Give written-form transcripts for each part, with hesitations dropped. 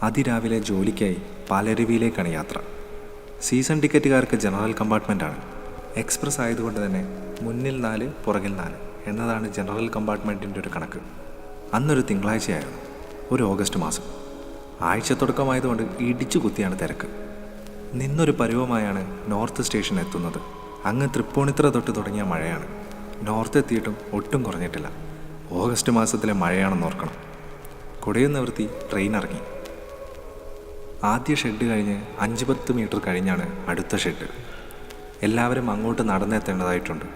അതിരാവിലെ ജോലിക്കായി പാലരുവിയിലേക്കാണ് യാത്ര. സീസൺ ടിക്കറ്റുകാർക്ക് ജനറൽ കമ്പാർട്ട്മെൻറ്റാണ്. എക്സ്പ്രസ് ആയതുകൊണ്ട് തന്നെ മുന്നിൽ 4 പുറകിൽ 4 എന്നതാണ് ജനറൽ കമ്പാർട്ട്മെൻറ്റിൻ്റെ ഒരു കണക്ക്. അന്നൊരു തിങ്കളാഴ്ചയായിരുന്നു, ഒരു ഓഗസ്റ്റ് മാസം. ആഴ്ച തുടക്കമായതുകൊണ്ട് ഇടിച്ചു കുത്തിയാണ് തിരക്ക്. നിന്നൊരു പരുവമായാണ് നോർത്ത് സ്റ്റേഷൻ എത്തുന്നത്. അങ്ങ് തൃപ്പൂണിത്തുറ തൊട്ട് തുടങ്ങിയ മഴയാണ്. നോർത്ത് എത്തിയിട്ടും ഒട്ടും കുറഞ്ഞിട്ടില്ല. ഓഗസ്റ്റ് മാസത്തിലെ മഴയാണെന്ന് ഓർക്കണം. കുടയും നിവർത്തി ട്രെയിൻ ഇറങ്ങി. ആദ്യ ഷെഡ് കഴിഞ്ഞ് 5-10 മീറ്റർ കഴിഞ്ഞാണ് അടുത്ത ഷെഡ്. എല്ലാവരും അങ്ങോട്ട് നടന്നെത്തേണ്ടതായിട്ടുണ്ട്.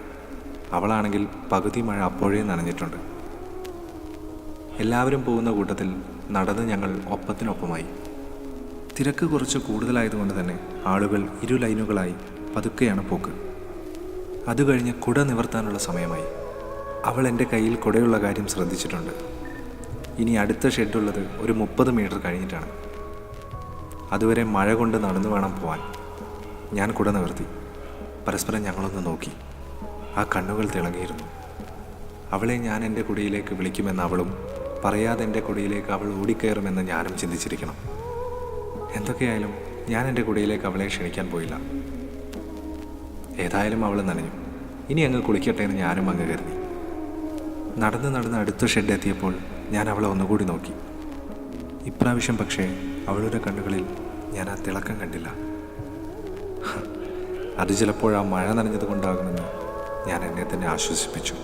അവളാണെങ്കിൽ പകുതി മഴ അപ്പോഴേ നനഞ്ഞിട്ടുണ്ട്. എല്ലാവരും പോകുന്ന കൂട്ടത്തിൽ നടന്ന് ഞങ്ങൾ ഒപ്പത്തിനൊപ്പമായി. തിരക്ക് കുറച്ച് കൂടുതലായതുകൊണ്ട് തന്നെ ആളുകൾ 2 ലൈനുകളായി പതുക്കെയാണ് പോക്ക്. അത് കഴിഞ്ഞ് കുട നിവർത്താനുള്ള സമയമായി. അവൾ എൻ്റെ കയ്യിൽ കുടയുള്ള കാര്യം ശ്രദ്ധിച്ചിട്ടുണ്ട്. ഇനി അടുത്ത ഷെഡുള്ളത് ഒരു 30 മീറ്റർ കഴിഞ്ഞിട്ടാണ്. അതുവരെ മഴ കൊണ്ട് നടന്നു വേണം പോവാൻ. ഞാൻ കുട നിവർത്തി. പരസ്പരം ഞങ്ങളൊന്ന് നോക്കി. ആ കണ്ണുകൾ തിളങ്ങിയിരുന്നു. അവളെ ഞാൻ എൻ്റെ കുടിയിലേക്ക് വിളിക്കുമെന്ന് അവളും, പറയാതെ എൻ്റെ കുടിയിലേക്ക് അവൾ ഓടിക്കയറുമെന്ന് ഞാനും ചിന്തിച്ചിരിക്കണം. എന്തൊക്കെയായാലും ഞാൻ എൻ്റെ കുടിയിലേക്ക് അവളെ ക്ഷണിക്കാൻ പോയില്ല. ഏതായാലും അവൾ നനഞ്ഞു. ഇനി അങ്ങ് കുളിക്കട്ടെ എന്ന് ഞാനും അങ്ങ് കരുതി. നടന്ന് അടുത്ത ഷെഡ് എത്തിയപ്പോൾ ഞാൻ അവളെ ഒന്നുകൂടി നോക്കി. ഇപ്രാവശ്യം പക്ഷേ അവളുടെ കണ്ണുകളിൽ ഞാൻ ആ തിളക്കം കണ്ടില്ല. അത് ചിലപ്പോൾ ആ മഴ നനഞ്ഞത് കൊണ്ടാകുമെന്ന് ഞാൻ എന്നെ തന്നെ ആശ്വസിപ്പിച്ചു.